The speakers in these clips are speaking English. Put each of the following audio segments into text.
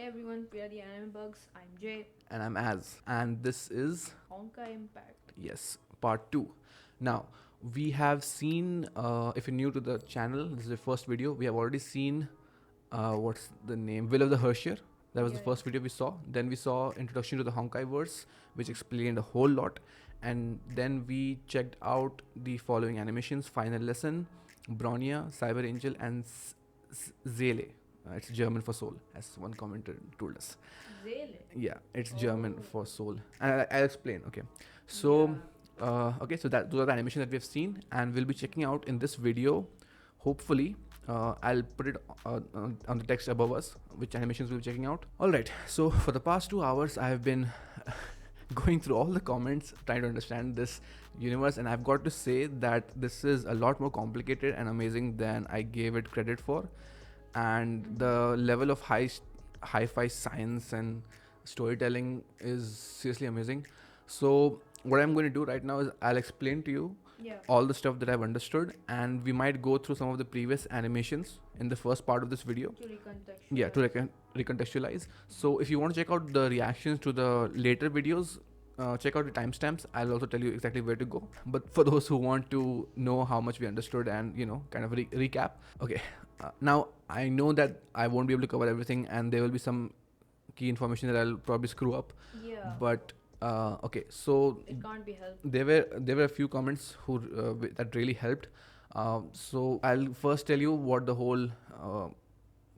Hey everyone, we are the Anime Bugs. I'm Jay. And I'm Az. And this is, Honkai Impact. yes, part 2. Now, we have seen, if you're new to the channel, this is the first video. We have already seen, what's the name? Will of the Herrscher. That was the first video we saw. Then we saw Introduction to the Honkai-verse, which explained a whole lot. And then we checked out the following animations: Final Lesson, Bronya, Cyber Angel, and Seele. It's German for soul, as one commenter told us. Seele? Yeah, it's German for soul. And I'll explain, okay. So, okay, so those are the animations that we have seen, and we'll be checking out in this video. Hopefully, I'll put it on the text above us, which animations we'll be checking out. Alright, so for the past 2 hours, I have been going through all the comments, trying to understand this universe, and I've got to say that this is a lot more complicated and amazing than I gave it credit for. And the level of hi-fi science and storytelling is seriously amazing. So what I'm going to do right now is I'll explain to you all the stuff that I've understood, and we might go through some of the previous animations in the first part of this video to recontextualize. Yeah, to recontextualize. So if you want to check out the reactions to the later videos, check out the timestamps. I'll also tell you exactly where to go. But for those who want to know how much we understood and kind of recap, okay. Now I know that I won't be able to cover everything, and there will be some key information that I'll probably screw up. Yeah. But okay, so it can't be helped. There were a few comments who that really helped. So I'll first tell you what the whole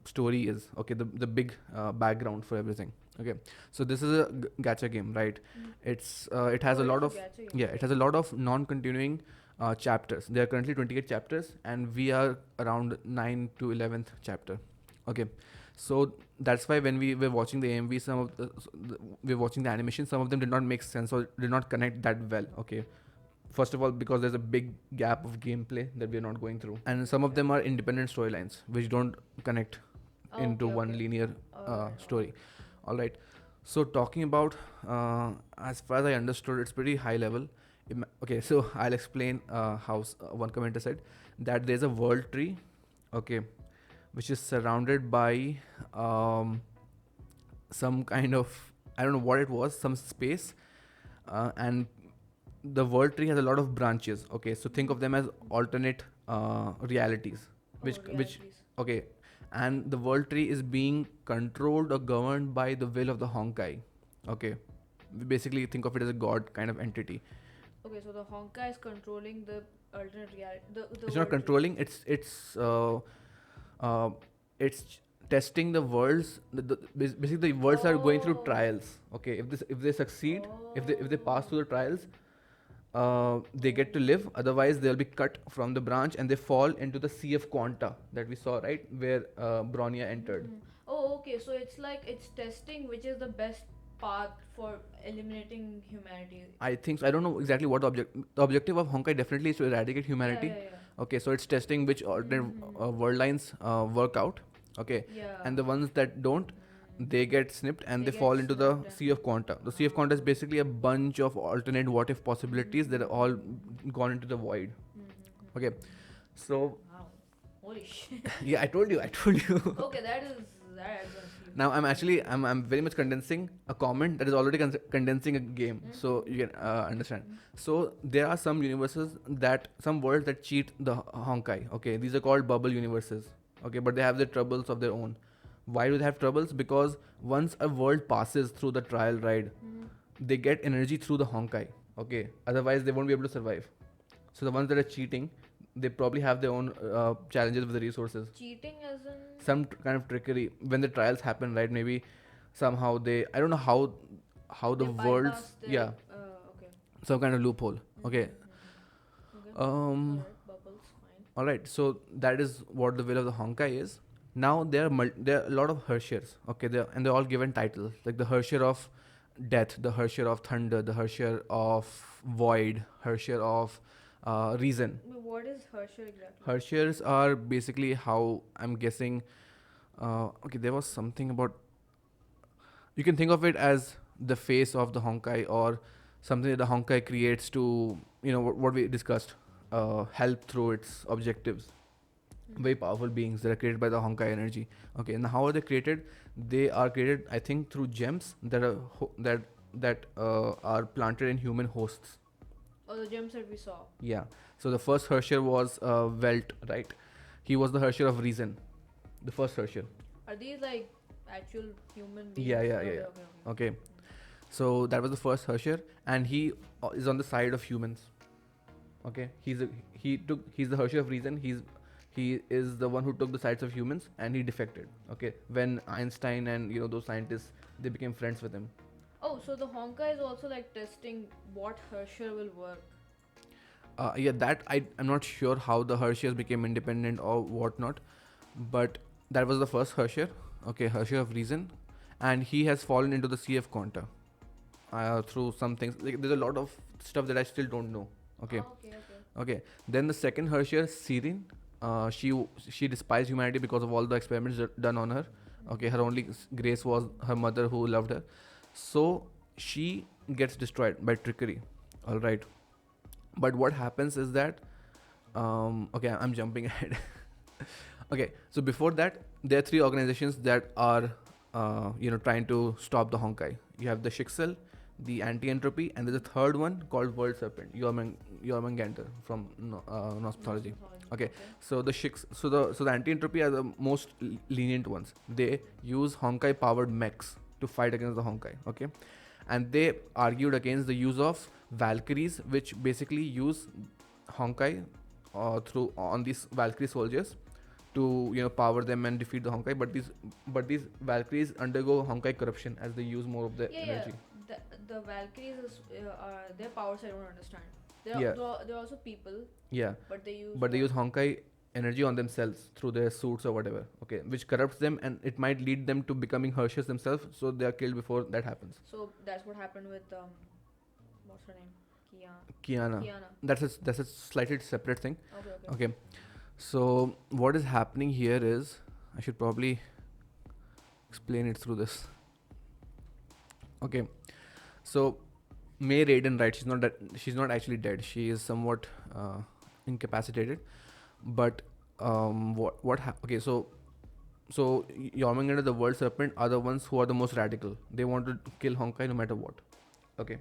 story is. Okay, the big background for everything. Okay, so this is a gacha game, right? It has a lot of it has a lot of non-continuing chapters. There are currently 28 chapters, and we are around 9 to 11th chapter. Okay, so that's why when we were watching the AMV, we were watching the animation, some of them did not make sense or did not connect that well. Okay, first of all, because there's a big gap of gameplay that we're not going through, and some of them are independent storylines which don't connect into one linear story. All right, so talking about as far as I understood, it's pretty high level. Okay, so I'll explain how one commenter said that there's a world tree, okay, which is surrounded by some kind of, I don't know what it was, some space, and the world tree has a lot of branches. Okay, so think of them as alternate realities, which okay, and the world tree is being controlled or governed by the will of the Honkai. Okay, we basically think of it as a god kind of entity. Okay, so the Honkai is controlling the alternate reality. It's not controlling. It's testing the worlds. Basically, the worlds are going through trials. Okay, if they succeed, if they pass through the trials, they get to live. Otherwise, they'll be cut from the branch and they fall into the sea of quanta that we saw, right, where Bronya entered. Oh, okay. So it's like it's testing which is the best path for eliminating humanity. I think so. I don't know exactly what the objective of Honkai definitely is to eradicate humanity. Okay, so it's testing which alternate world lines work out. Okay, and the ones that don't, they get snipped and they fall into the sea of quanta. The sea of quanta is basically a bunch of alternate what if possibilities that are all gone into the void. Okay, so wow, holy shit. Yeah, I told you. Okay, that is. Now I'm very much condensing a comment that is already condensing a game, so you can understand. So there are some universes some worlds that cheat the Honkai. Okay, these are called bubble universes. Okay, but they have their troubles of their own. Why do they have troubles? Because once a world passes through the trial ride, they get energy through the Honkai. Okay, otherwise they won't be able to survive. So the ones that are cheating, they probably have their own challenges with the resources. Cheating as in some kind of trickery when the trials happen, right? Maybe somehow I don't know how the worlds okay. Some kind of loophole. Okay. Bubbles, fine. All right, so that is what the will of the Honkai is. Now there are a lot of Herschers. Okay, they're all given titles, like the Herrscher of death, the Herrscher of thunder, the Herrscher of void, Herrscher of reason. What is Herscher exactly? Herschers are basically how I'm guessing. Okay, there was something about. You can think of it as the face of the Honkai, or something that the Honkai creates to, what we discussed, help through its objectives. Very powerful beings that are created by the Honkai energy. Okay, and how are they created? They are created, I think, through gems that are are planted in human hosts. Oh, the gems that we saw. Yeah. So the first Herrscher was Welt, right? He was the Herrscher of reason. The first Herrscher. Are these like actual human beings? Yeah. Okay. Okay. So that was the first Herrscher, and he is on the side of humans. Okay. He's the Herrscher of reason. He is the one who took the sides of humans, and he defected. Okay. When Einstein and those scientists, they became friends with him. Oh, so the Honkai is also like testing what Herscher will work. Yeah, that I'm not sure how the Herschers became independent or whatnot, but that was the first Herscher. Okay, Herscher of reason, and he has fallen into the Sea of Quanta through some things. Like, there's a lot of stuff that I still don't know. Okay. Okay. Then the second Herscher, Sirin, she despised humanity because of all the experiments done on her. Okay, her only grace was her mother who loved her. So she gets destroyed by trickery. All right. But what happens is that, okay, I'm jumping ahead. Okay, so before that, there are three organizations that are, trying to stop the Honkai. You have the Shixel, the Anti-Entropy, and there's a third one called World Serpent, Jormungandr from Norse mythology. Okay, so the Anti-Entropy are the most lenient ones. They use Honkai-powered mechs to fight against the Honkai. Okay, and they argued against the use of Valkyries, which basically use Honkai on these Valkyrie soldiers to power them and defeat the Honkai. But these Valkyries undergo Honkai corruption as they use more of the energy. The Valkyries their powers I don't understand. They're also people. Yeah. But they use Honkai energy on themselves through their suits or whatever. Okay, which corrupts them, and it might lead them to becoming Herschers themselves. So they are killed before that happens. So that's what happened with what's her name? Kiana. That's a slightly separate thing. Okay. So what is happening here is, I should probably explain it through this. Okay, so May Raiden, right? She's not actually dead. She is somewhat incapacitated. But okay, so Jormungandr, the World Serpent, are the ones who are the most radical. They want to kill Honkai no matter what. Okay.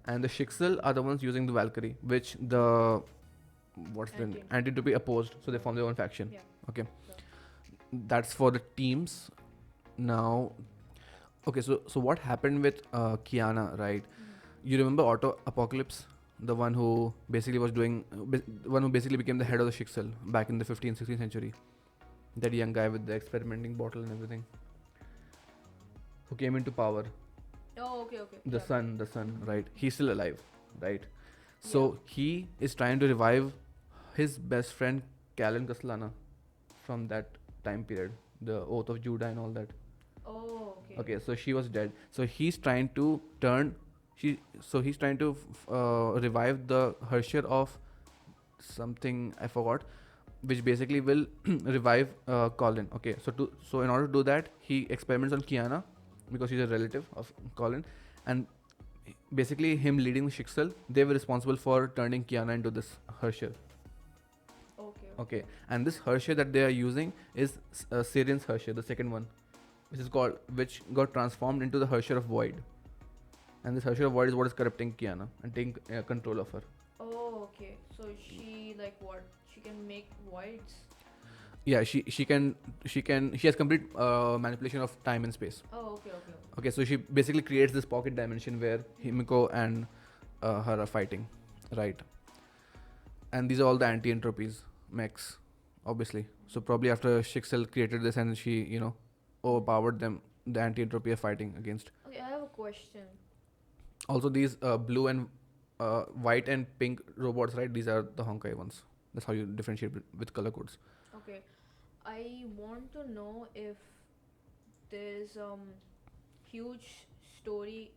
And the Shixel are the ones using the Valkyrie, which the Anti-Entropy opposed, so they formed their own faction. Yeah. Okay. That's for the teams. Now, okay, so what happened with Kiana, right? You remember Auto Apocalypse, the one who basically became the head of the Shixel back in the 15th, 16th century. That young guy with the experimenting bottle and everything, who came into power. Oh, okay. The son, right? He's still alive, right? So he is trying to revive his best friend Callan Castellana from that time period, the Oath of Judah and all that. Oh, okay. Okay, so she was dead. So he's trying to revive the Herscher of something I forgot, which basically will revive Colin. Okay, so in order to do that, he experiments on Kiana because she's a relative of Colin, and basically him leading the Shixel, they were responsible for turning Kiana into this Herscher. Okay, and this Herscher that they are using is Sirin's Herscher, the second one, which got transformed into the Herscher of Void, and this Herscher of Void is what is corrupting Kiana and taking control of her. Oh, okay. So she she can make voids. Yeah, she has complete manipulation of time and space. Oh, okay. Okay, so she basically creates this pocket dimension where Himiko and her are fighting, right? And these are all the anti-entropies mechs, obviously. So probably after Shixel created this and she, overpowered them, the anti-entropy are fighting against. Okay, I have a question. Also, these blue and white and pink robots, right? These are the Honkai ones. That's how you differentiate with color codes. Okay, I want to know if there's huge story.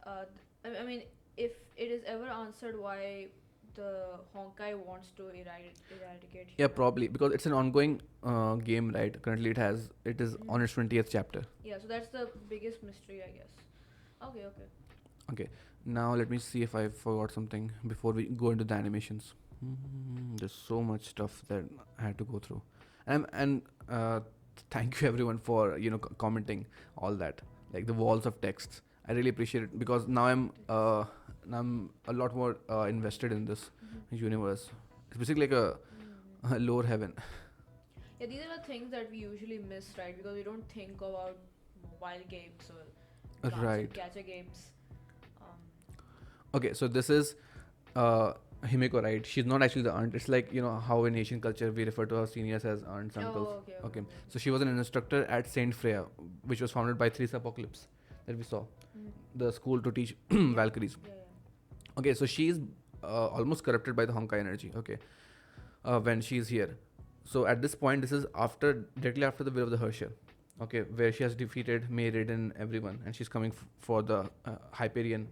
I mean, if it is ever answered why the Honkai wants to eradicate. Yeah, probably because it's an ongoing game, right? Currently, it is on its 20th chapter. Yeah, so that's the biggest mystery, I guess. Okay. Now let me see if I forgot something before we go into the animations. There's so much stuff that I had to go through, and thank you everyone for commenting all that, like the walls of texts. I really appreciate it because now I'm a lot more invested in this universe. It's basically like a lower heaven. Yeah, these are the things that we usually miss, right? Because we don't think about mobile games or Right. gacha games. Okay, so this is Himeko, right? She's not actually the aunt. It's like, how in Asian culture we refer to our seniors as aunts, uncles. Oh, okay. So she was an instructor at Saint Freya, which was founded by Theresa Apocalypse that we saw, the school to teach Valkyries. Yeah. Okay, so she's almost corrupted by the Honkai energy. Okay, when she's here. So at this point, this is directly after the Will of the Herrscher. Okay, where she has defeated Mayrid and everyone, and she's coming for the Hyperion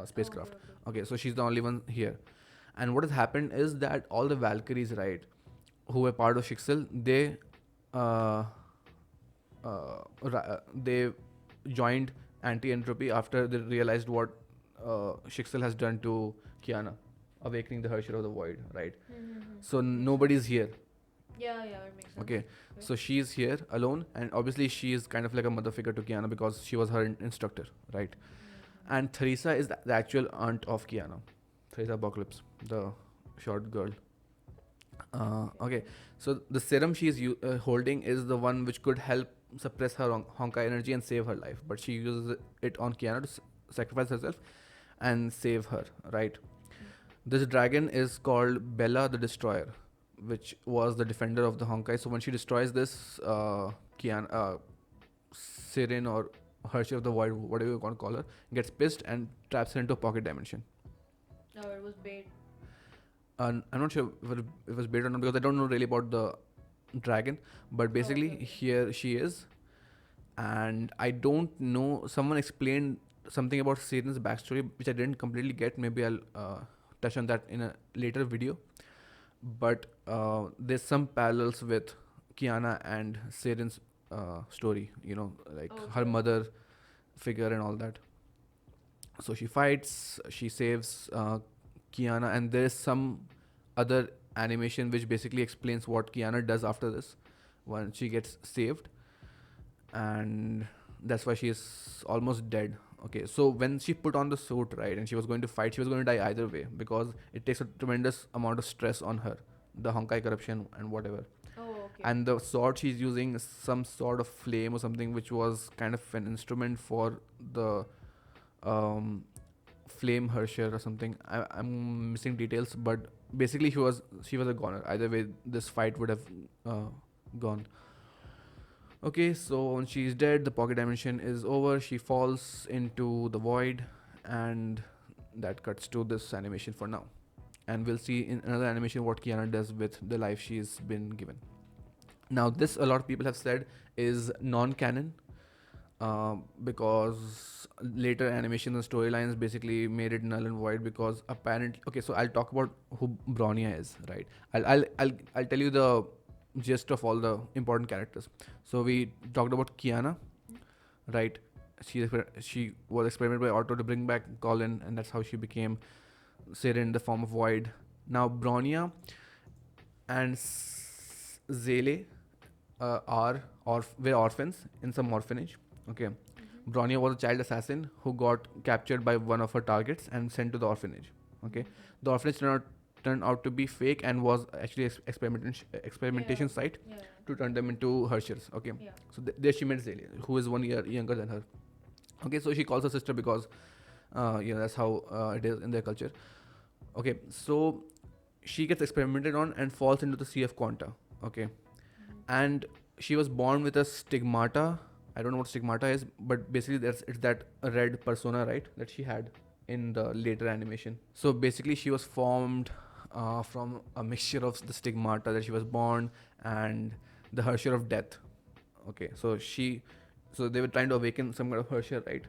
spacecraft. Okay, so she's the only one here. And what has happened is that all the Valkyries, right, who were part of Shixel, they joined Anti-Entropy after they realized what Shixel has done to Kiana, awakening the Herrscher of the Void, right? So nobody's here. Yeah, it makes sense. Okay, so she's here alone, and obviously she is kind of like a mother figure to Kiana because she was her instructor, right? And Theresa is the actual aunt of Kiana, Theresa Apocalypse, the short girl. Okay, so the serum she is holding is the one which could help suppress her Honkai energy and save her life, but she uses it on Kiana to sacrifice herself and save her, right? This dragon is called Bella the Destroyer, which was the defender of the Honkai. So when she destroys this, Siren or Herrscher of the Void, whatever you want to call her, gets pissed and traps her into a pocket dimension. Oh, it was bait. I'm not sure if it was bait or not because I don't know really about the dragon, but basically here she is, and I don't know. Someone explained something about Siren's backstory which I didn't completely get. Maybe I'll touch on that in a later video. But there's some parallels with Kiana and Siren's story, her mother figure and all that. So she fights, she saves Kiana, and there's some other animation which basically explains what Kiana does after this when she gets saved, and that's why she is almost dead. Okay, so when she put on the suit, right, and she was going to fight, she was going to die either way because it takes a tremendous amount of stress on her, the Honkai corruption and whatever. And the sword she's using is some sort of flame or something, which was kind of an instrument for the flame Herscher or something. I'm missing details, but basically she was a goner. Either way, this fight would have gone. Okay, so when she's dead, the pocket dimension is over. She falls into the void, and that cuts to this animation for now. And we'll see in another animation what Kiana does with the life she's been given. Now, this a lot of people have said is non-canon because later animations and storylines basically made it null and void because apparently. Okay, so I'll talk about who Bronya is, right? I'll tell you the gist of all the important characters. So we talked about Kiana, right? She was experimented by Otto to bring back Colin, and that's how she became Siren in the form of Void. Now Bronya and Seele were orphans in some orphanage. Okay, Bronya was a child assassin who got captured by one of her targets and sent to the orphanage. Okay, the orphanage turned out to be fake and was actually experimentation site to turn them into Herschers. Okay, so there she met Seele, who is 1 year younger than her. Okay, so she calls her sister because that's how it is in their culture. Okay, so she gets experimented on and falls into the Sea of Quanta. Okay, and she was born with a stigmata. I don't know what stigmata is, but basically it's that red persona, right, that she had in the later animation. So basically she was formed from a mixture of the stigmata that she was born and the Herrscher of death. Okay, so they were trying to awaken some kind of Herrscher, right?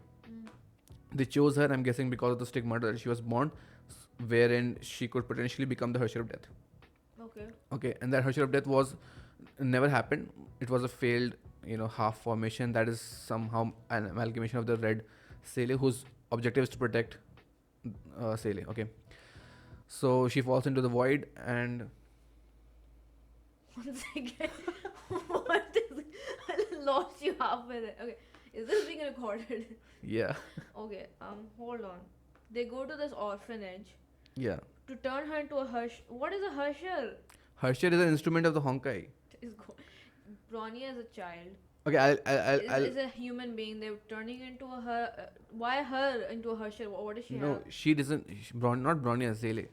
They chose her, I'm guessing, because of the stigmata that she was born, wherein she could potentially become the Herrscher of death. Okay, and that Herrscher of death never happened. It was a failed, half formation that is somehow an amalgamation of the red Seele, whose objective is to protect Seele. Okay, so she falls into the void and. One second. What is? lost you halfway there. Okay, is this being recorded? Yeah. Okay, hold on. They go to this orphanage Yeah. to turn her into a Hersh. What is a Herscher? Herrscher is an instrument of the Honkai. Is go- Bronya is a child. Okay, Is a human being. They're turning into a her. Why her into a Herscher? What does she No, have? she doesn't. Not Bronya, Seele.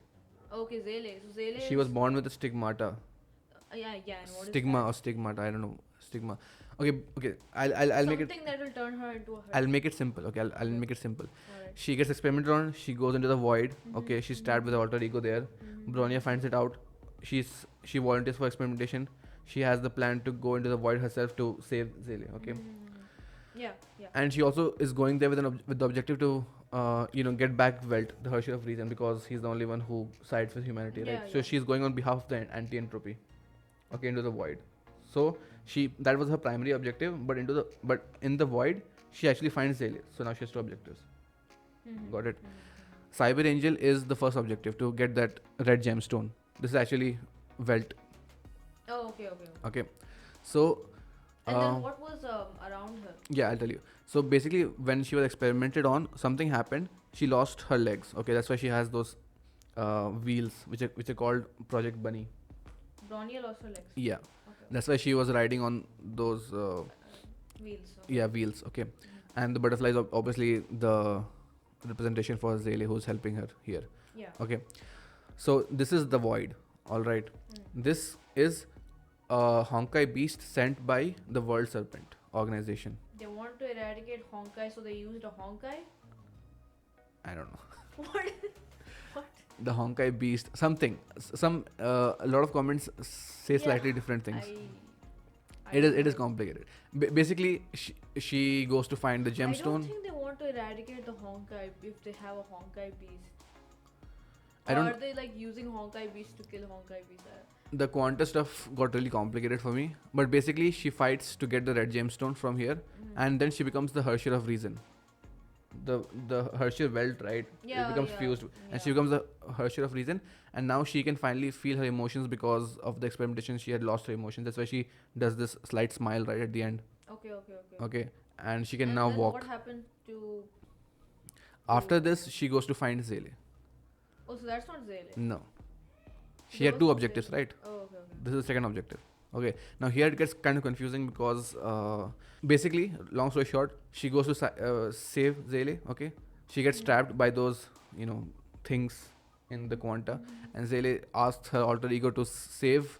Okay, Seele. So Seele She is, was born with a stigmata. yeah, yeah. And what Stigma or is stigmata. I don't know. Stigma. Okay. I'll make it. something that will turn her into a Herscher. I'll make it simple. Okay, I'll Okay. make it simple. Alright. She gets experimented on. She goes into the void. Okay, she's stabbed with the alter ego there. Bronya finds it out. She volunteers for experimentation. She has the plan to go into the void herself to save Seele. Okay, Yeah, yeah. and she also is going there with with the objective to get back Welt, the Herrscher of Reason, because he's the only one who sides with humanity, right? Yeah, So yeah. she's going on behalf of the anti-entropy. Okay, into the void. So that was her primary objective, but in the void she actually finds Seele. So now she has two objectives. Got it. Cyber Angel is the first objective, to get that red gemstone. This is actually Welt. Oh, okay. Okay, so And then what was around her? yeah, I'll tell you. So basically, when she was experimented on, something happened. She lost her legs. Okay, that's why she has those wheels, which are called Project Bunny. Bronya lost her legs. Yeah, Okay. that's why she was riding on those Wheels. Okay. wheels. Okay, and the butterfly is obviously the representation for Seele, who's helping her here. Yeah. Okay, so this is the void. All right, this is a Honkai beast sent by the World Serpent organization. They want to eradicate Honkai, so they used a Honkai. I don't know. What? What? The Honkai beast, something, a lot of comments say slightly different things. It is complicated. Basically, she goes to find the I don't gemstone. think they want to eradicate the Honkai if they have a Honkai beast. I Or don't- are they like using Honkai beast to kill Honkai beast? The Quanta stuff got really complicated for me, but basically she fights to get the red gemstone from here, and then she becomes the Herrscher of Reason. The Herrscher Welt, right? Yeah, it becomes yeah, fused, yeah. and she becomes the Herrscher of Reason, and now she can finally feel her emotions because of the experimentation. She had lost her emotions. That's why she does this slight smile right at the end. Okay. Okay, and she can And now then walk. what happened to? After this, she goes to find Seele. Oh, so that's not Seele. No, she There had was two no objectives, Seele. right? Oh, okay. This is the second objective. Okay, now here it gets kind of confusing because basically, long story short, she goes to save Seele. Okay, she gets trapped by those things in the Quanta, and Seele asks her alter ego to save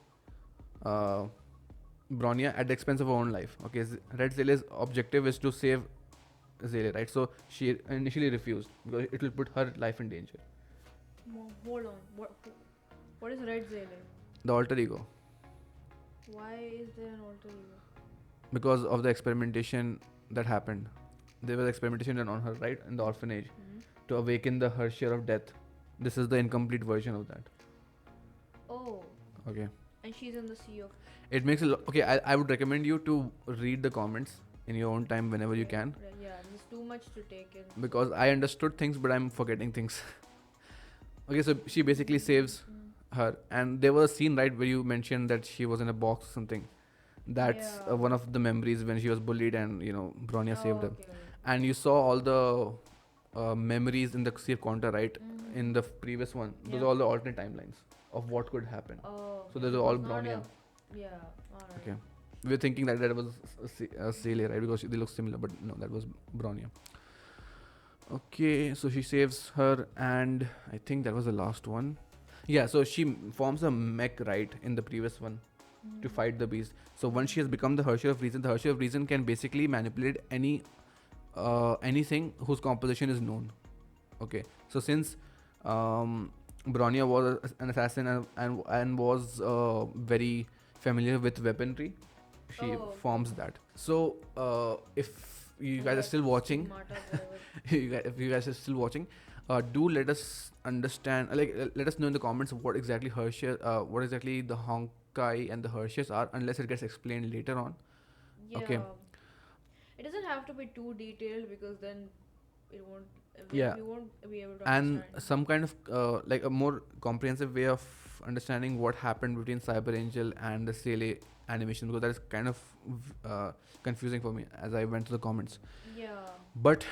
Bronya at the expense of her own life. Okay, Red Seele's objective is to save Seele, right? So she initially refused because it will put her life in danger. Hold on. What is Red Seele? The alter ego. Why is there an alter ego? Because of the experimentation that happened. There was experimentation done on her, right, in the orphanage, to awaken the Herrscher of death. This is the incomplete version of that. Oh. Okay. And she's in the sea of. It makes a lot. Okay, I would recommend you to read the comments in your own time whenever you can, Yeah, there's too much to take in. because I understood things but I'm forgetting things. Okay, so she basically saves her, and there was a scene, right, where you mentioned that she was in a box or something. That's Yeah. one of the memories when she was bullied and Bronya saved her. Okay. And you saw all the memories in the Sea of Quanta, right? In the previous one, those Yeah. are all the alternate timelines of what could happen. Oh. So those are all It's not Bronya. Yeah. Alright. Okay, we were thinking that was Seele, right? Because they look similar, but no, that was Bronya. Okay, so she saves her, and I think that was the last one. Yeah, so she forms a mech, right, in the previous one to fight the beast. So once she has become the Herrscher of Reason, the Herrscher of Reason can basically manipulate anything whose composition is known. Okay, so since Bronya was an assassin and was very familiar with weaponry, she forms that. So if you guys are still watching, if you guys are still watching, do let us understand, let us know in the comments what exactly what exactly the Honkai and the Herschers are, unless it gets explained later on. Yeah. Okay. It doesn't have to be too detailed because then it won't. Yeah. We won't be able to And understand. some kind of like a more comprehensive way of understanding what happened between Cyber Angel and the Seele animation, because that is kind of confusing for me as I went through the comments. Yeah. But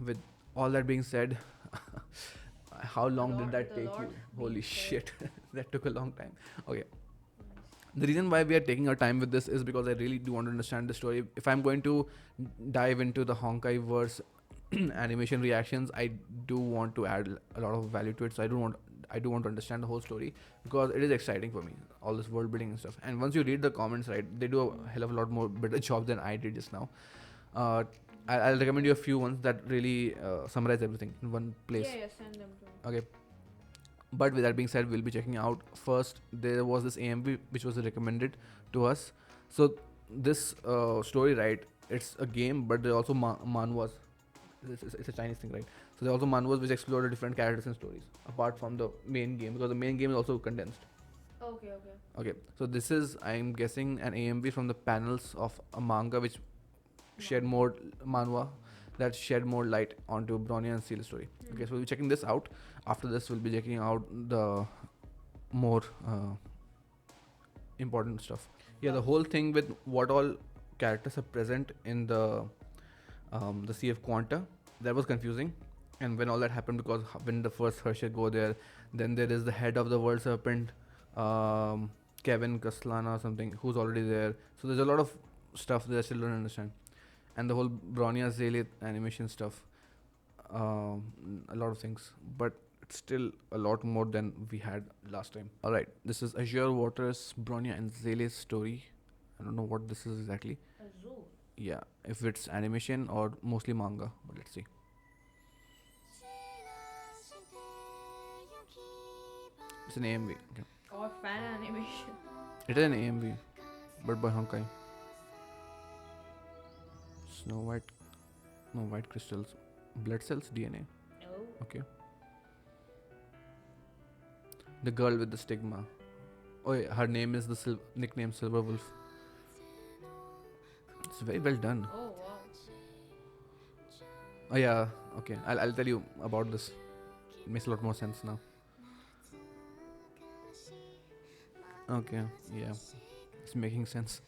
with all that being said, how long did that take you? Holy shit, that took a long time. Okay. The reason why we are taking our time with this is because I really do want to understand the story. If I'm going to dive into the Honkai-verse animation reactions, I do want to add a lot of value to it. So I do want to understand the whole story, because it is exciting for me, all this world building and stuff. And once you read the comments, right, they do a hell of a lot more better job than I did just now. I'll recommend you a few ones that really summarize everything in one place. Yeah, send them to me. Okay. But with that being said, we'll be checking out first. There was this AMV which was recommended to us. So this story, right? It's a game, but there are also manhwas. It's a Chinese thing, right? So there are also manhwas which explore the different characters and stories apart from the main game, because the main game is also condensed. Okay. So this is, I'm guessing, an AMV from the panels of a manga which shed more manhwa that shed more light onto Bronya and Seele story. Okay, so we'll be checking this out. After this, we'll be checking out the more important stuff. Yeah, the whole thing with what all characters are present in the CF Quanta, that was confusing. And when all that happened, because when the first Herrscher go there, then there is the head of the World Serpent, Kevin Kaslana or something, who's already there. So there's a lot of stuff that I still don't understand. And the whole Bronya Seele animation stuff, a lot of things, but it's still a lot more than we had last time. Alright, this is Azure Waters, Bronya and Seele's story. I don't know what this is exactly. Azure? Yeah, if it's animation or mostly manga, but let's see. It's an AMV. Okay. Or fan animation. It is an AMV, but by Honkai. Snow white crystals, blood cells, DNA. Oh. Okay. The girl with the stigma. Oh, yeah, her name is the nickname Silver Wolf. It's very well done. Oh wow. Oh yeah. Okay. I'll tell you about this. It makes a lot more sense now. Okay. Yeah. It's making sense.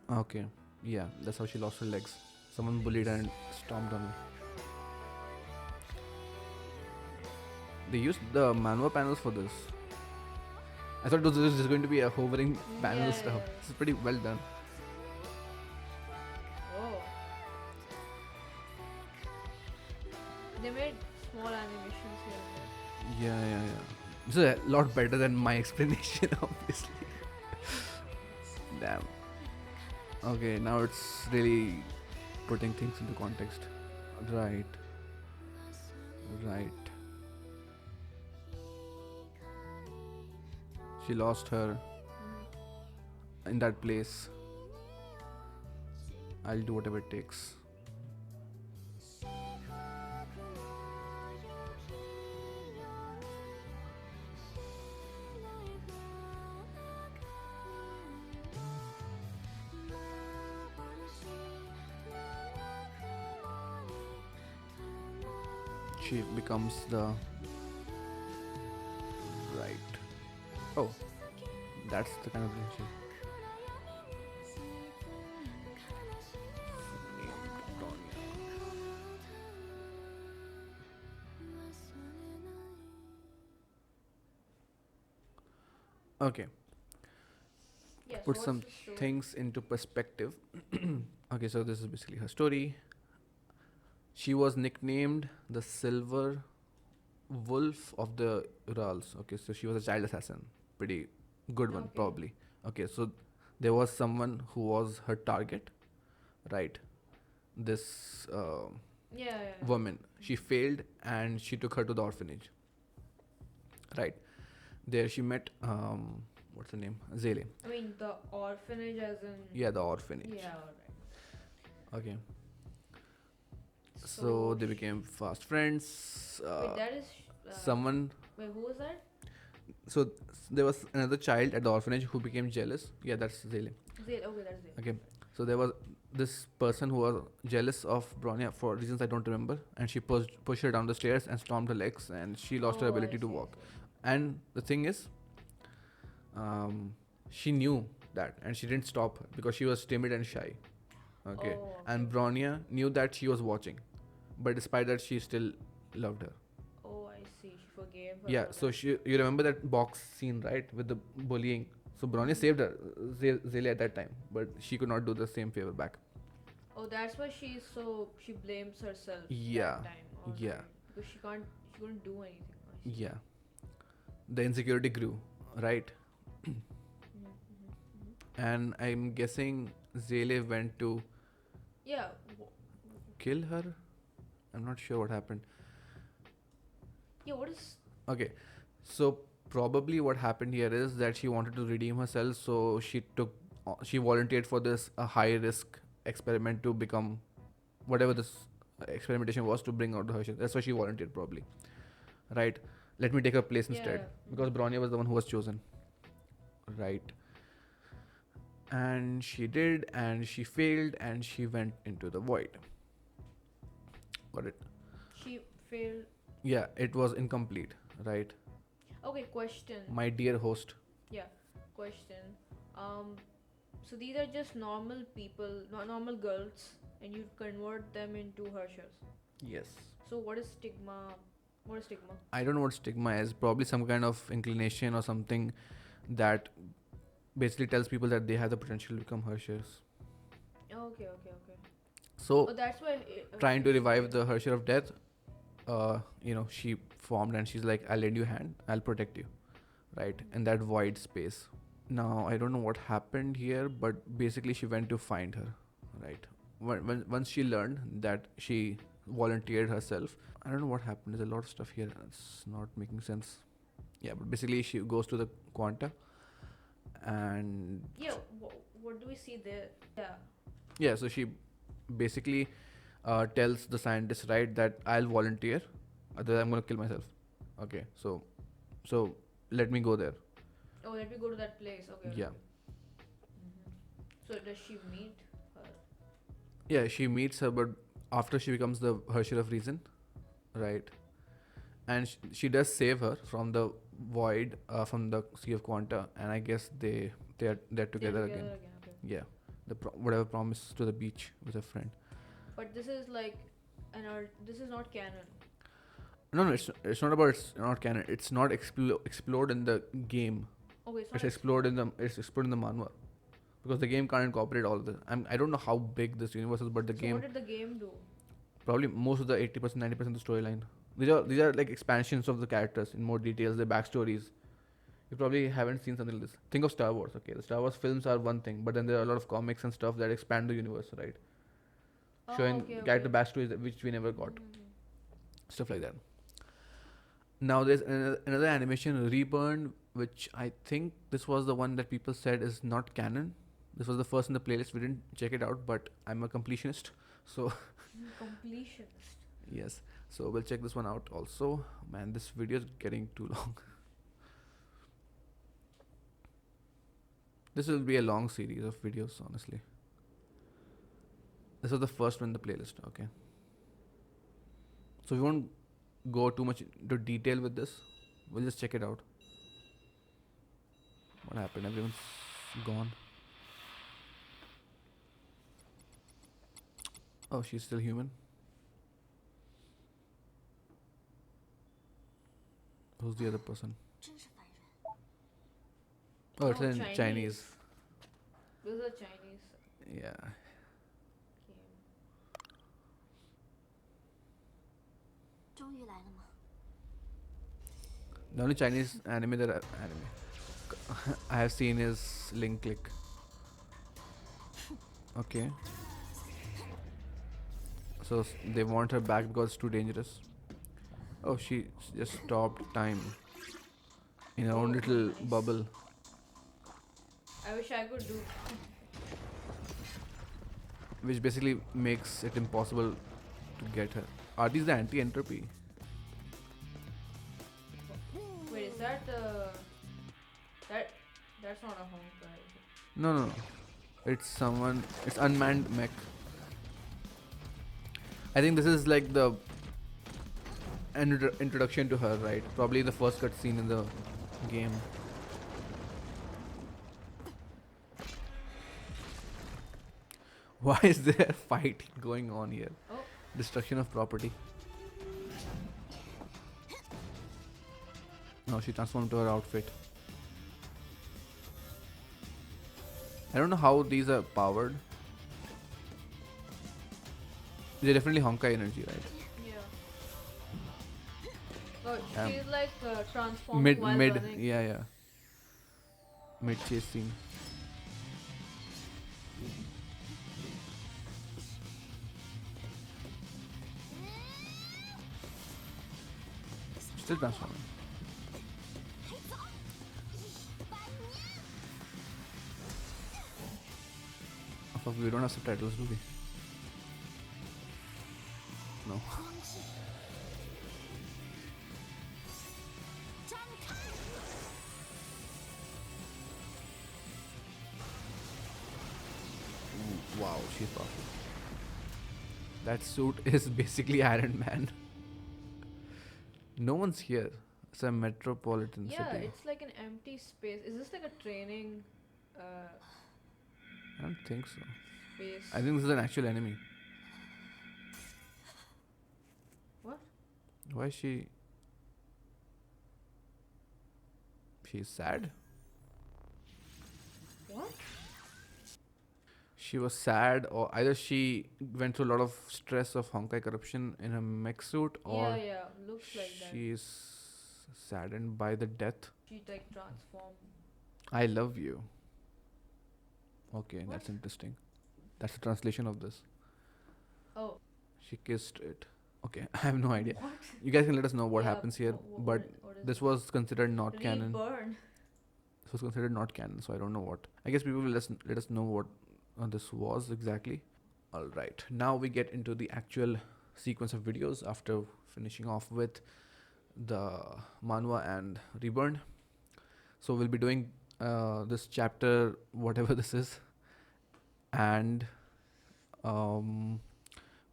Okay. Yeah. That's how she lost her legs. Someone bullied her and stomped on her. They used the manhwa panels for this. I thought this was just going to be a hovering panel stuff. Yeah. This is pretty well done. Oh. They made small animations here and Yeah. This is a lot better than my explanation, obviously. Damn. Okay, now it's really putting things into context. Right. She lost her in that place. I'll do whatever it takes. She becomes the right. Oh, that's the kind of relationship. Okay. Yeah, Put so some what's the story? things into perspective. Okay, so this is basically her story. She was nicknamed the Silver Wolf of the Urals. Okay, so she was a child assassin. Pretty good one, Okay. probably. Okay, so there was someone who was her target, right? This Yeah. woman. She failed and she took her to the orphanage. Right. There she met, what's her name? Seele. I mean the orphanage as in. Yeah, the orphanage. Yeah, alright. Okay. So they became fast friends. Wait, that is. Someone. Wait, who was that? So there was another child at the orphanage who became jealous. Yeah, that's Seele. Zale. Okay, that's Zale. Okay. So there was this person who was jealous of Bronya for reasons I don't remember, and she pushed her down the stairs and stomped her legs, and she lost her ability to walk. And the thing is, she knew that, and she didn't stop her because she was timid and shy. Okay. And Bronya knew that she was watching, but despite that, she still loved her. Oh, I see. She forgave her. Yeah. So you remember that box scene, right, with the bullying? So Bronya saved her, Seele at that time, but she could not do the same favor back. Oh, that's why she blames herself. Yeah. That time. Yeah. Because she couldn't do anything. Yeah. The insecurity grew, right? And I'm guessing Seele went to kill her. I'm not sure what happened. Yeah, what is... Okay, so probably what happened here is that she wanted to redeem herself, so she volunteered for this high risk experiment to become whatever this experimentation was, to bring out the Herrscher. That's why she volunteered, probably. Right? Let me take her place instead, because Bronya was the one who was chosen. Right? And she did, and she failed, and she went into the void. Got it? She failed. Yeah, it was incomplete, right? Okay, question. My dear host. Yeah, question. So these are just normal people, not normal girls, and you convert them into Herschers. Yes. So what is stigma? What is stigma? I don't know what stigma is. Probably some kind of inclination or something that basically tells people that they have the potential to become Herschers. Okay. So that's why. Trying to revive the Herrscher of Death, she formed, and she's like, I'll lend you a hand, I'll protect you, right? In that void space. Now, I don't know what happened here, but basically she went to find her, right? Once she learned that she volunteered herself, I don't know what happened. There's a lot of stuff here. It's not making sense. Yeah, but basically she goes to the Quanta, and... Yeah, what do we see there? Yeah, so she basically tells the scientist, right, that I'll volunteer, otherwise I'm going to kill myself. Okay, so let me go there. Oh, let me go to that place. Okay. Yeah. So does she meet her? Yeah, she meets her, but after she becomes the Herrscher of Reason, right? And she does save her from the void, from the Sea of Quanta, and I guess they're together again. Okay. Yeah, whatever promise to the beach with her friend. But this is like this is not canon. No, it's not about it's not canon. It's not explored in the game. Okay, it's explored in the manhwa, because the game can't incorporate all the. I don't know how big this universe is, but the game. What did the game do? Probably most of the 80%, 90% of the storyline. These are like expansions of the characters in more details, their backstories. You probably haven't seen something like this. Think of Star Wars. Okay, the Star Wars films are one thing, but then there are a lot of comics and stuff that expand the universe, right? Showing character backstories which we never got. Stuff like that. Now there's another animation, Reburn, which I think this was the one that people said is not canon. This was the first in the playlist. We didn't check it out, but I'm a completionist, so... Completionist. Yes. So we'll check this one out also. Man, this video is getting too long. This will be a long series of videos, honestly. This was the first one in the playlist, okay. So we won't go too much into detail with this. We'll just check it out. What happened? Everyone's gone. Oh, she's still human. Who's the other person? Oh, it's in Chinese. Those are Chinese. Yeah. The only Chinese anime that I have seen is Link Click. Okay. So they want her back because it's too dangerous. Oh, she just stopped time in her own little bubble. I wish I could do. Which basically makes it impossible to get her. Are these the anti-entropy? Wait, is that that's not a Honkai? No. It's someone. It's unmanned mech. I think this is like the introduction to her, right? Probably the first cutscene in the game. Why is there fighting going on here? Oh, Destruction of property. No, she transformed to her outfit. I don't know how these are powered. They're definitely Honkai energy, right? yeah. Oh, Um, she's like transforming while mid, running. yeah. Mid chase scene. Still transforming. Oh, fuck, we don't have subtitles, do we? No. Ooh, wow, she's powerful. That suit is basically Iron Man. No one's here. It's a metropolitan Yeah, city. it's like an empty space. Is this like a training I don't think so. space? I think this is an actual enemy. What? Why is she? She's sad. What? She was sad, or either she went through a lot of stress of Honkai corruption in her mech suit, or Yeah, looks like that. she's saddened by the death. She like transformed. I love you. Okay, What? that's interesting. That's the translation of this. Oh. She kissed it. Okay, I have no idea. What? You guys can let us know what Yeah, happens here, but what is this was considered not canon. Reburn. This was considered not canon, so I don't know what. I guess people will let us know what this was exactly. All right, now we get into the actual sequence of videos after finishing off with the manhwa and Reburn. So we'll be doing this chapter, whatever this is, and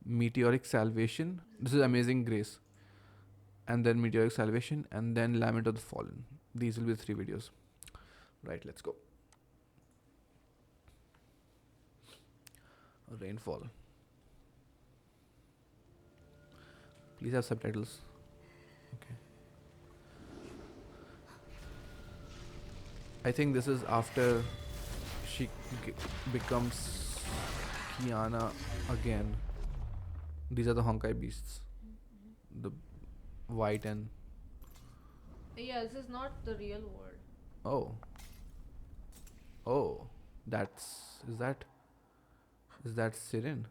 Meteoric Salvation. This is Amazing Grace, and then Meteoric Salvation, and then Lament of the Fallen. These will be the 3 videos. Right, let's go. Rainfall. Please have subtitles. Okay. I think this is after she becomes Kiana again. These are the Honkai beasts. The white and... Yeah, this is not the real world. Oh. Oh. That's... Is that Siren?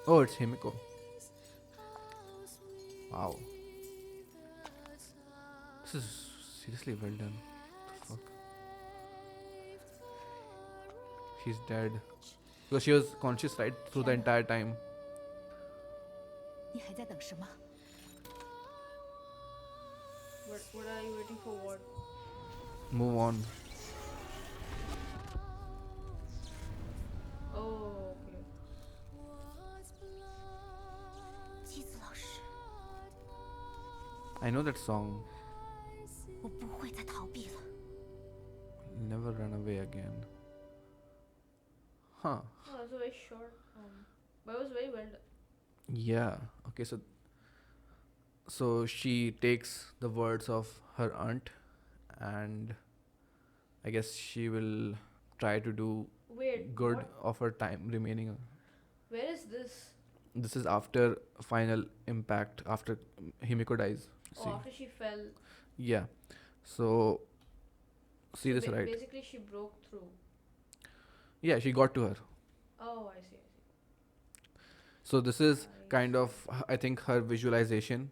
Oh, it's Himiko. Wow. This is seriously well done. What the fuck? She's dead. Because she was conscious right through the entire time. 你还在等什么？ What are you waiting for? What? Move on. Oh, okay. 姬子老师， I know that song. 我不会再逃避了。 Never run away again. Huh. Oh, that's a very short. But it was very well done. Yeah. Okay, so she takes the words of her aunt, and I guess she will try to do Wait. good What? of her time remaining. Where is this? This is after final impact, after Himiko dies. Oh, See. after she fell. Yeah. So see So this right. Basically, she broke through. Yeah, she got to her. Oh, I see. So this is I kind of, I think, her visualization,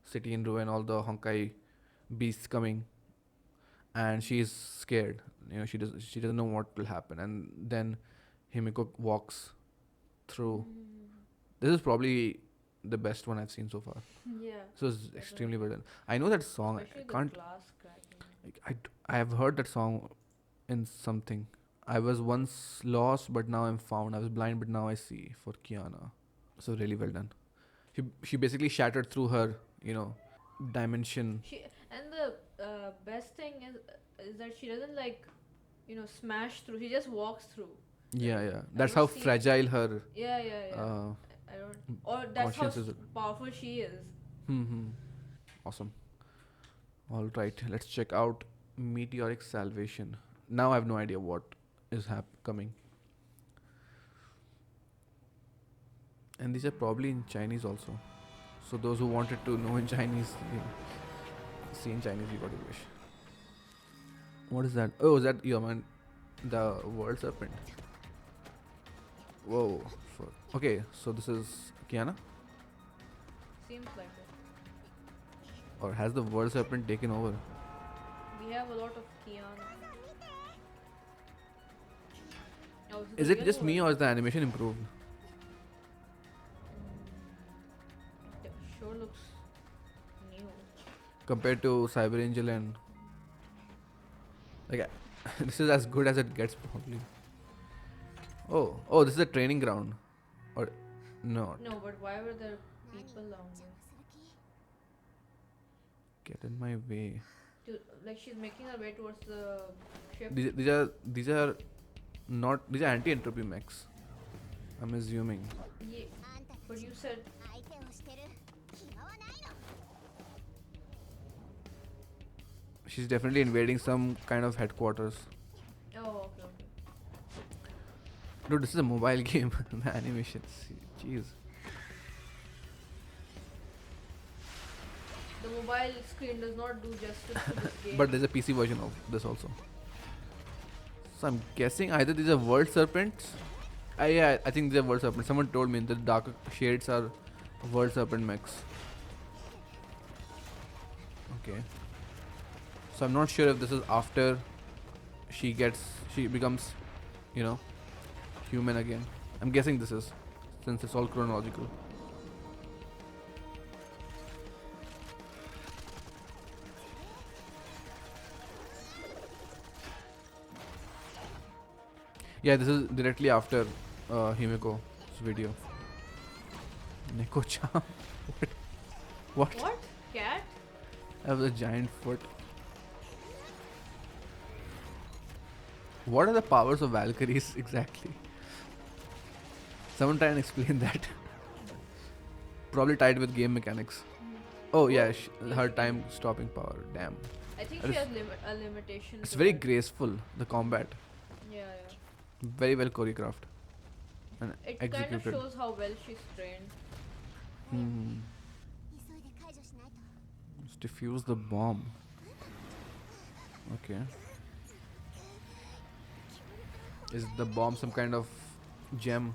city in ruin, all the Honkai beasts coming, and she's scared. She doesn't know what will happen, and then Himiko walks through. This is probably the best one I've seen so far. Yeah. So it's extremely well done. I know that song. Especially I can't. the glass cracking. Like, I have heard that song in something. I was once lost, but now I'm found. I was blind, but now I see. For Kiana, so really well done. She basically shattered through her, you know, dimension. She and the best thing is that she doesn't like smash through. She just walks through. Yeah, Like, yeah. I've That's never how seen. fragile her Yeah, yeah, yeah. uh, I don't. Or that's how conscience is. powerful she is. Hmm. Awesome. All right, let's check out Meteoric Salvation. Now I have no idea what is coming. And these are probably in Chinese also. So those who wanted to know in Chinese, see in Chinese, you got to wish. What is that? Oh, is that man? The world serpent. Whoa. Fuck. Okay, so this is Kiana? Seems like it. Or has the world serpent taken over? We have a lot of Kiana. Oh, Is the it real just me world? or is the animation improved? It sure looks new. Compared to Cyber Angel and like this is as good as it gets probably. Oh, this is a training ground, or not? No, but why were there people down here? Get in my way. Like she's making her way towards the ship. These are not these are anti-entropy mechs. I'm assuming. Yeah, but you said She's definitely invading some kind of headquarters. oh, okay. Dude, this is a mobile game. The animations, jeez. The mobile screen does not do justice to this game. But there's a PC version of this also. So I'm guessing either these are world serpents. Yeah, I think these are world serpents. Someone told me the dark shades are world serpent mechs. Okay. So I'm not sure if this is after she becomes, you know, human again. I'm guessing this is, since it's all chronological. Yeah, this is directly after Himiko's video. Neko-chan. What? What? Cat? That was a giant foot. What are the powers of Valkyries exactly? Someone try and explain that. Probably tied with game mechanics. Oh yeah, her time stopping power. Damn. I think That she is- has a limitation. It's to very it. graceful, the combat. Yeah. Very well choreographed. And It kind of executed. shows how well she's trained. Hmm. Let's defuse the bomb. Okay. Is the bomb some kind of gem?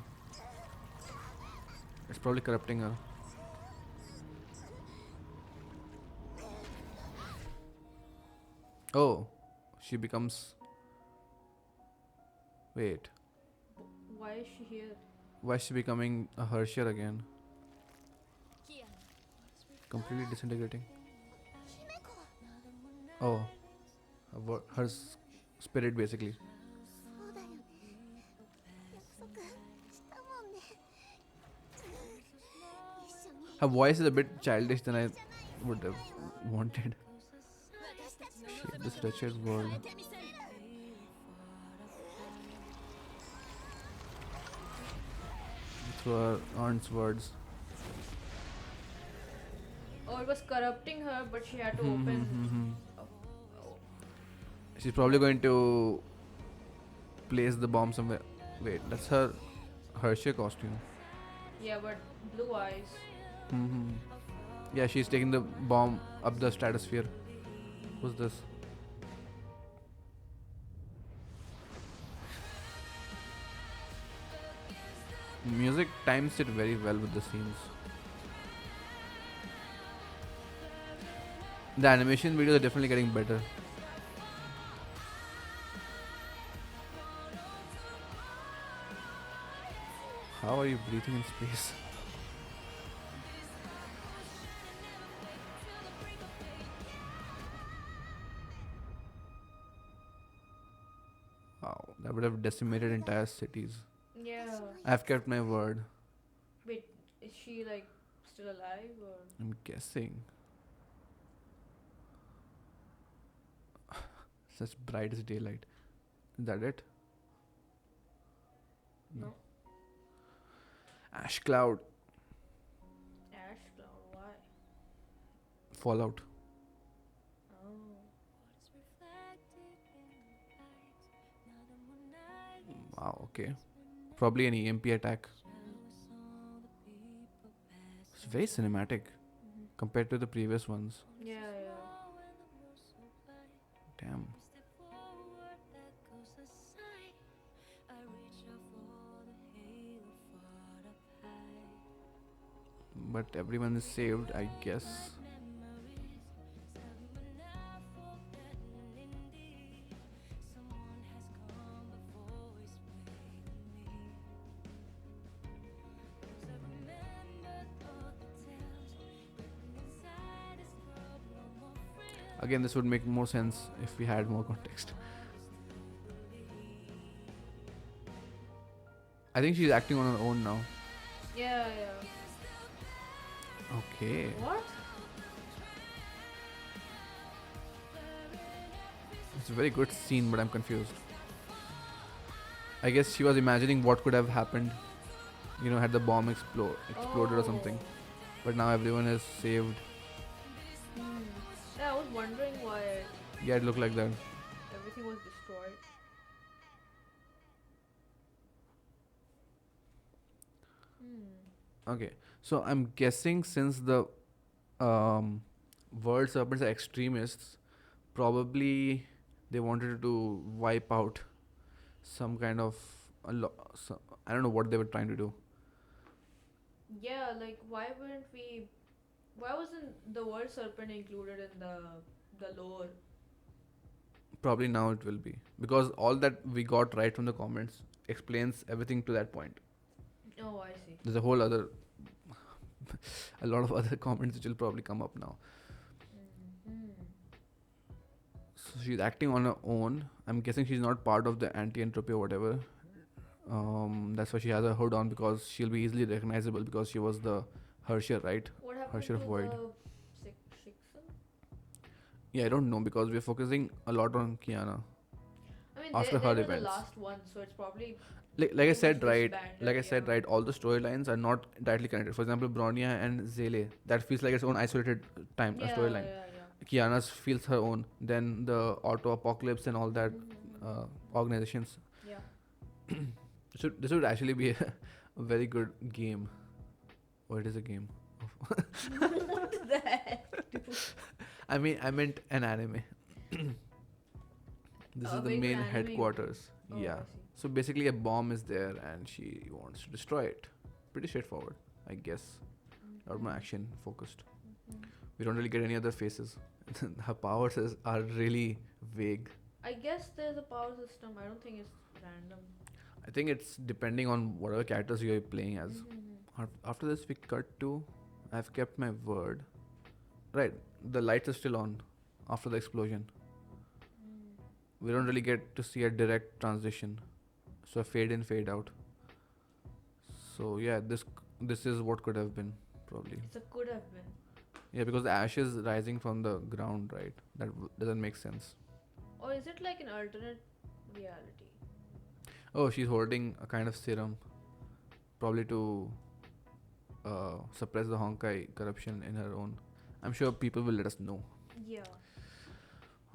It's probably corrupting her. Oh, she becomes. Wait, Why is she here? why is she becoming a Herscher again? Completely disintegrating. Oh, her spirit basically. Her voice is a bit childish than I would have wanted. Shit, this wretched world. Through her aunt's words. Oh, it was corrupting her, but she had to open. Oh. She's probably going to place the bomb somewhere. Wait, that's her Herrscher costume. Yeah, but blue eyes. Yeah, she's taking the bomb up the stratosphere. Who's this? Music times it very well with the scenes. The animation videos are definitely getting better. How are you breathing in space? Wow, that would have decimated entire cities. Yeah. I've kept my word. Wait, is she like still alive or? I'm guessing. Such bright as daylight. Is that it? No. Ash cloud. Ash cloud. Why? Fallout. Oh. Wow, okay. Probably an EMP attack. It's very cinematic compared to the previous ones. Yeah, yeah. Damn. But everyone is saved, I guess. Again, this would make more sense if we had more context. I think she's acting on her own now. Yeah, yeah. Okay. What? It's a very good scene, but I'm confused. I guess she was imagining what could have happened, you know, had the bomb exploded or something. Oh. But now everyone is saved. Yeah, I was wondering why Yeah, it looked like that. everything was destroyed. Okay, so I'm guessing since the world serpents are extremists, probably they wanted to wipe out some kind of I don't know what they were trying to do. Yeah, like why wasn't the word serpent included in the lore? Probably now it will be because all that we got right from the comments explains everything to that point. Oh, I see. There's a whole other a lot of other comments which will probably come up now. So she's acting on her own. I'm guessing she's not part of the anti-entropy or whatever. That's why she has a hood on, because she'll be easily recognizable because she was the Herrscher, right? What happened Herrscher to of Void. the Shixel? Yeah, I don't know because we're focusing a lot on Kiana. I mean, After they her were events. the last one, so it's probably Like I too said, much right? disbanded, Like I said, yeah. right? All the storylines are not directly connected. For example, Bronya and Seele, that feels like its own isolated time Yeah, storyline. yeah. Kiana's feels her own. Then the Auto Apocalypse and all that organizations. Yeah. So this would actually be a very good game. Or it is a game. What is that? I meant an anime. This A is the very good main anime. headquarters. Oh, Yeah. I see. So basically, a bomb is there, and she wants to destroy it. Pretty straightforward, I guess. A lot more action focused. We don't really get any other faces. Her powers are really vague. I guess there's a power system. I don't think it's random. I think it's depending on whatever characters you're playing as. After this, we cut to I've kept my word. Right, the lights are still on after the explosion. We don't really get to see a direct transition. So a fade in, fade out. So yeah, this is what could have been, probably. It's a could have been. Yeah, because the ash is rising from the ground, right? That doesn't make sense. Or is it like an alternate reality? Oh, she's holding a kind of serum, probably to suppress the Honkai corruption in her own. I'm sure people will let us know. Yeah.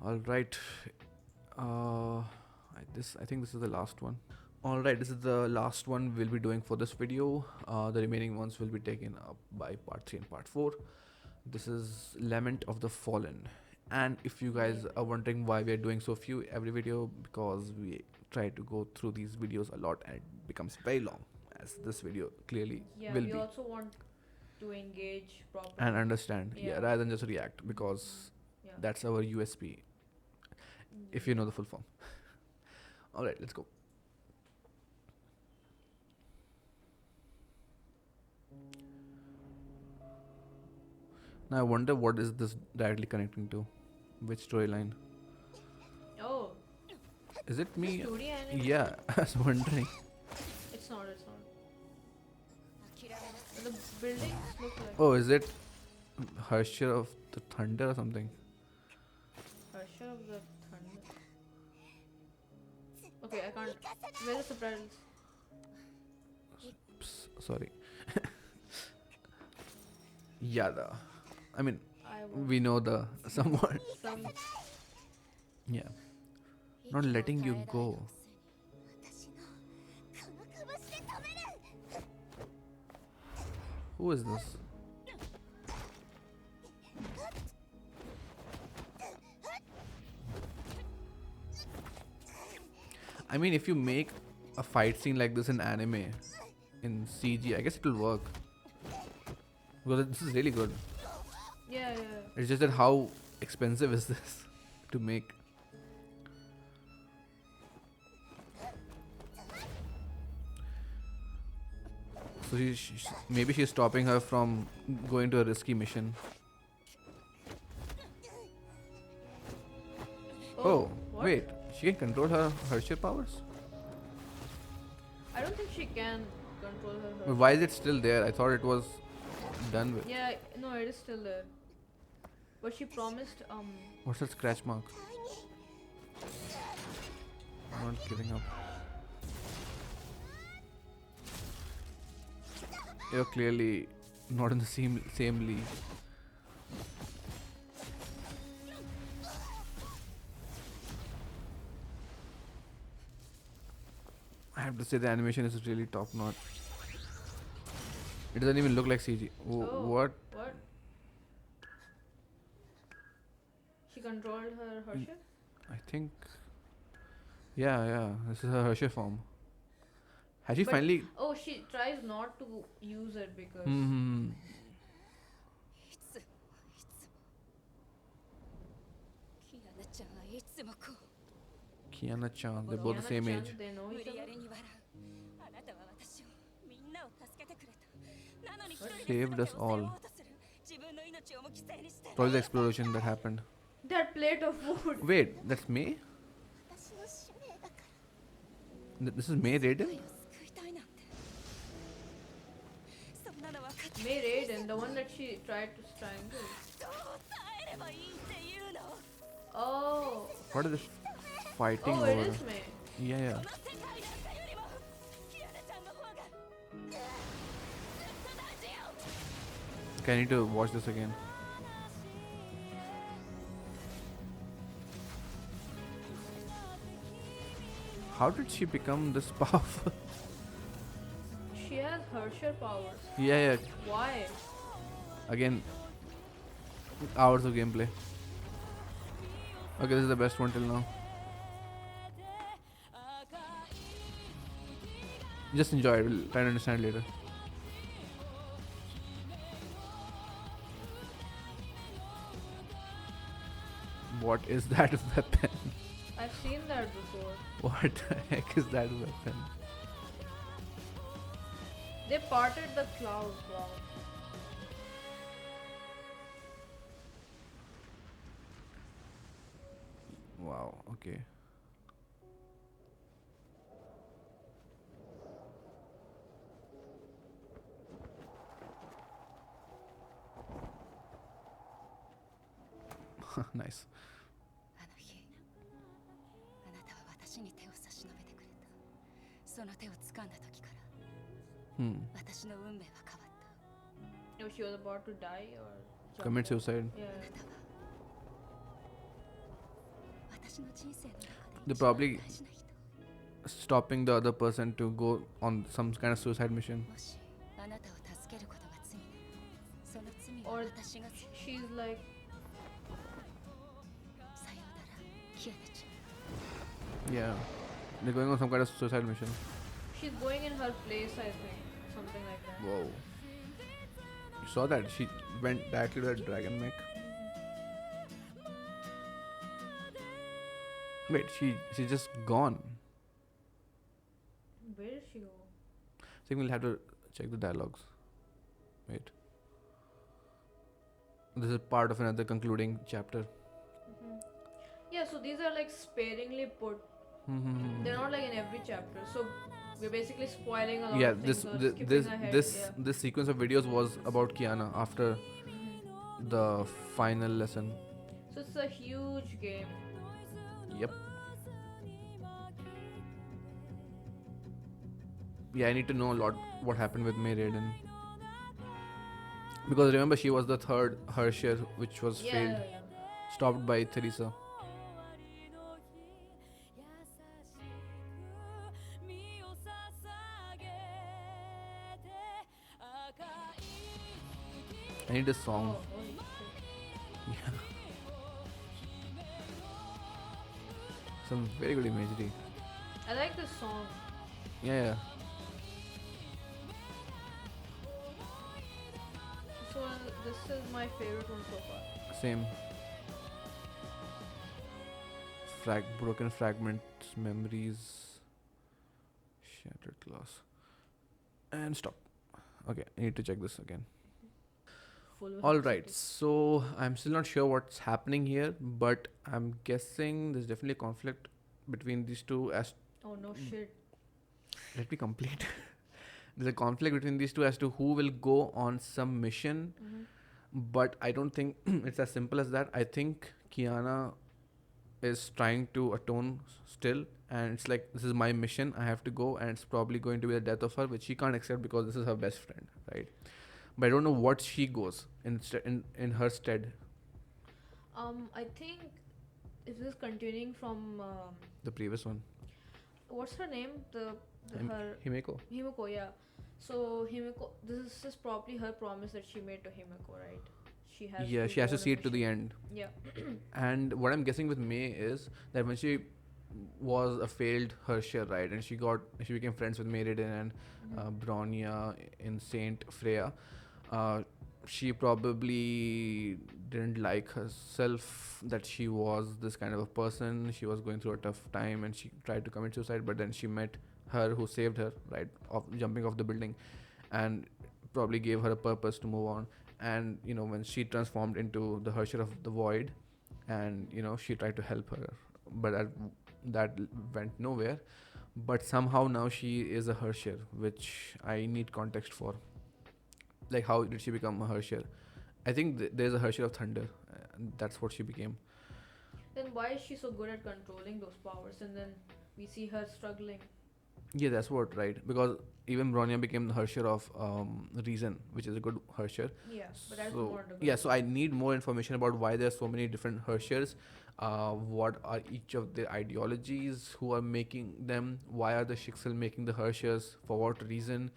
All right. I think this is the last one. All right, this is the last one we'll be doing for this video. The remaining ones will be taken up by part 3 and part 4. This is Lament of the Fallen. And if you guys are wondering why we are doing so few every video, because we try to go through these videos a lot and it becomes very long, as this video clearly Yeah, will we be. also want to engage properly. And understand, yeah, Yeah. rather than just react, because Yeah. that's our USP, if you know the full form. All right, let's go. Now I wonder what is this directly connecting to, which storyline. Oh, Is it me? 2D animation? Yeah, I was wondering. It's not. The buildings look like Oh, is it Herscher of the Thunder or something? Herrscher of the Thunder. Okay, I can't. Where are the subtitles? Sorry. Yeah, I mean, I won't. we know the somewhat. Some. Yeah. Not letting you go. Who is this? I mean, if you make a fight scene like this in anime, in CG, I guess it will work. Because this is really good. Yeah. It's just that how expensive is this to make? So maybe she's stopping her from going to a risky mission. Oh, what? wait. She can control her Herrscher powers? I don't think she can control her. Herrscher. Why is it still there? I thought it was done with. Yeah, no, it is still there. But she promised. What's that scratch mark? I'm not giving up. You're clearly not in the same league. I have to say the animation is really top notch. It doesn't even look like CG. Oh, What? What? She controlled her Herrscher? I think. Yeah. This is her Herrscher form. Has she But- finally? Oh, she tries not to use it because. Hmm. いつもキアナちゃんはいつもこう Kiana-chan, they're But both the same Diana-chan, age. They know 無 each 理や other. りに笑うあなたは私をみんなを助けてくれたなのに一人で Saved 全てを us 背 all. 負おうとする自分の命をも犠牲にして Probably the explosion that happened. That plate of food. Wait, that's May? 私の使命だから This is May 世 Raiden? 界を救いたいなんてそんなの分かって May Raiden, the one that she tried to strangle. どう耐えればいいっていうの Oh. What is this fighting Oh, over? it is May. Yeah. この世界なんかよりもキアナちゃんの方がずっと大事よ Okay, I need to watch this again. How did she become this powerful? She has Herrscher powers. Yeah. Why? Again, hours of gameplay. Okay, this is the best one till now. Just enjoy it. We'll try to understand later. What is that weapon? I've seen that before. What the heck is that weapon? They parted the clouds. Wow. Wow, okay. Nice. あの日あなたは私に手を差し伸べてくれたその手を掴んだ時から Hmm. 私の運命は変わった No, she was about to die or. Commit suicide. あな Yeah. たは私の人生の中で They 一番 probably- 大事な人 Stopping the other person to go on some kind of suicide mission. もしあなたを助けることが罪ならその罪 Or は私が背負う she's like. さようならキアナちゃん Yeah. They're going on some kind of suicide mission. She's going in her place, I think. Something like that. Whoa. You saw that? She went directly to that dragon mech. Wait, she's just gone. Where did she go? I think we'll have to check the dialogues. Wait. This is part of another concluding chapter. Yeah, so these are like sparingly put. They're not like in every chapter, so we're basically spoiling a lot Yeah, of things or skipping this ahead. this this sequence of videos was about Kiana after the final lesson. So it's a huge game. Yep. Yeah, I need to know a lot what happened with May Raiden. Because remember, she was the third Herrscher, which was failed, stopped by Theresa. I need a song. Oh, holy shit. Yeah. Some very good imagery. I like this song. Yeah. So this is my favorite one so far. Same. Broken fragments, memories, shattered glass, and stop. Okay, I need to check this again. Full of All right, anxiety. so I'm still not sure what's happening here, but I'm guessing there's definitely a conflict between these two. As Oh no shit. let me complete. There's a conflict between these two as to who will go on some mission, but I don't think it's as simple as that. I think Kiana is trying to atone still, and it's like, this is my mission, I have to go, and it's probably going to be the death of her, which she can't accept because this is her best friend, right? But I don't know what she goes in her stead. I think is this continuing from The previous one, what's her name? The her Himeko. Himeko, yeah. So Himeko, this is probably her promise that she made to Himeko, right? She has Yeah, to she has go to on a see it to the mission. end. Yeah. And what I'm guessing with May is that when she was a failed Herscher, right, and she became friends with May Raiden and Bronya in Saint Freya, she probably didn't like herself, that she was this kind of a person. She was going through a tough time and she tried to commit suicide, but then she met her who saved her, right, of jumping off the building, and probably gave her a purpose to move on. And when she transformed into the Herscher of the Void, and she tried to help her, but that went nowhere. But somehow now she is a Herscher, which I need context for. Like, how did she become a Herscher? I think there's a Herscher of Thunder, and that's what she became. Then why is she so good at controlling those powers, and then we see her struggling? Yeah, that's what, right? Because even Bronya became the Herscher of Reason, which is a good Herscher. Yeah, but that's So more yeah, so I need more information about why there's so many different Herschers. What are each of the ideologies? Who are making them? Why are the Shixel making the Herschers? For what reason?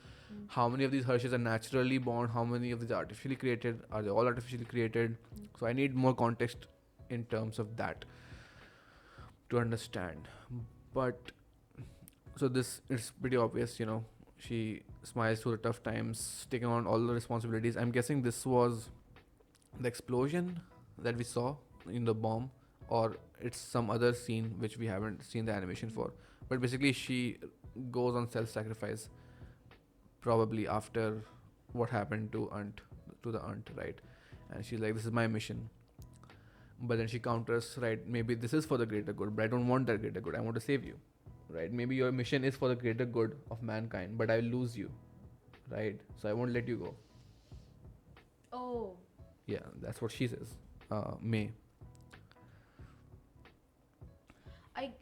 How many of these Herschers are naturally born? How many of these are artificially created? Are they all artificially created? So I need more context in terms of that to understand. But so this is pretty obvious, she smiles through the tough times, taking on all the responsibilities. I'm guessing this was the explosion that we saw in the bomb, or it's some other scene which we haven't seen the animation for. But basically she goes on self-sacrifice, probably after what happened to the aunt, right? And she's like, this is my mission. But then she counters, right, maybe this is for the greater good, but I don't want that greater good, I want to save you, right? Maybe your mission is for the greater good of mankind, but I will lose you, right? So I won't let you go. Oh. Yeah, that's what she says. May.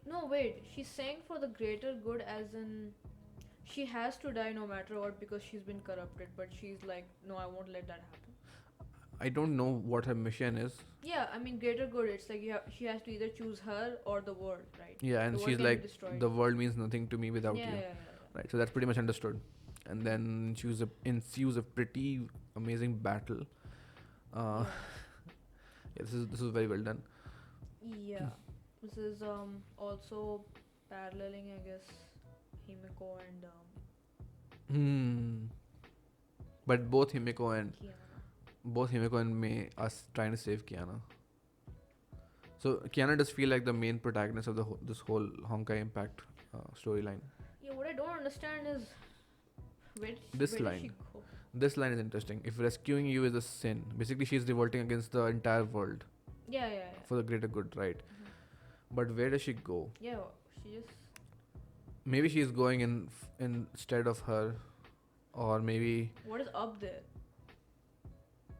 No, wait, she's saying for the greater good, as in she has to die no matter what because she's been corrupted, but she's like, no, I won't let that happen. I don't know what her mission is. Yeah, I mean, greater good, it's like she has to either choose her or the world, right? Yeah, and The world she's can be like, destroyed. the world means nothing to me without you. Yeah. Right, so that's pretty much understood. And then ensues a pretty amazing battle. Yeah, this is very well done. Yeah. This is also paralleling, I guess, Himeko and But both Himeko Kiana. and May are trying to save Kiana. So Kiana does feel like the main protagonist of this whole Honkai Impact storyline. Yeah, what I don't understand is where did This she line. go? This line is interesting. If rescuing you is a sin, basically she's revolting against the entire world Yeah. for the greater good, right? But where does she go? Yeah, she just Maybe she's going instead of her, or maybe What is up there?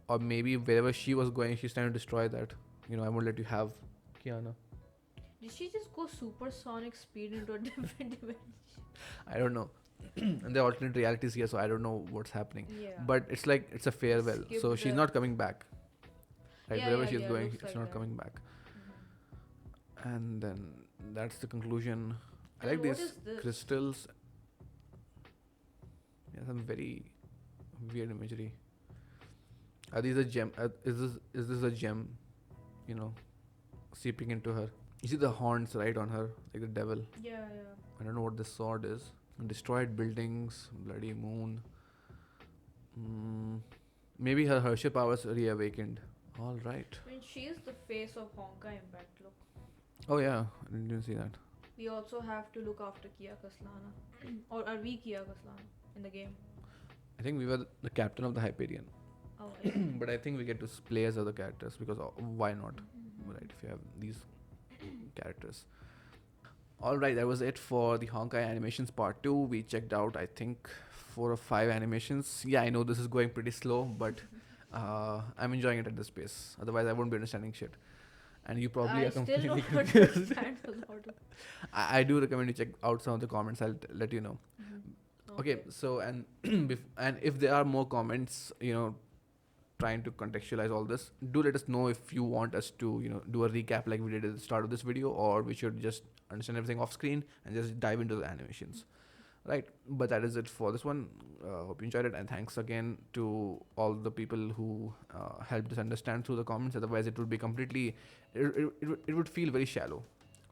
wherever she was going, she's trying to destroy that. I won't let you have Kiana. Did she just go supersonic speed into a different dimension? I don't know. And there are alternate realities here, so I don't know what's happening. Yeah. But it's like it's a farewell, Skip so she's the- not coming back. Right, Yeah, wherever yeah, she's yeah, going, looks it's like not that. coming back. Mhm. And then that's the conclusion. I And like what these is this? crystals. Yeah, some very weird imagery. Are these a gem? Is this a gem? Seeping into her. You see the horns right on her, like the devil. Yeah, yeah. I don't know what this sword is. Destroyed buildings, bloody moon. Maybe her Herrscher powers reawakened. All right. I mean, she is the face of Honkai Impact. Look, Oh yeah, I didn't see that. we also have to look after Kia Kaslana, or are we Kia Kaslana in the game? I think we were the captain of the Hyperion, Oh, yeah. but I think we get to play as other characters because why not? Mhm. Right, if you have these characters. Alright, that was it for the Honkai animations part 2. We checked out, I think, 4 or 5 animations. Yeah, I know this is going pretty slow, but I'm enjoying it at this pace. Otherwise, I won't be understanding shit. And you probably I are still completely don't confused. understand a lot of. I do recommend you check out some of the comments. I'll let you know. Mhm. Okay, so and and if there are more comments, trying to contextualize all this, do let us know if you want us to do a recap like we did at the start of this video, or we should just understand everything off screen and just dive into the animations, right? But that is it for this one. Hope you enjoyed it, and thanks again to all the people who helped us understand through the comments. Otherwise it would be completely it would feel very shallow.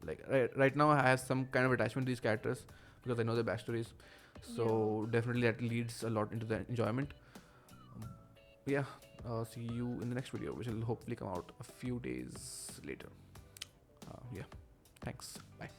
Like right now I have some kind of attachment to these characters because I know their backstories, so definitely that leads a lot into the enjoyment. Yeah, see you in the next video, which will hopefully come out a few days later. Yeah, thanks. Bye.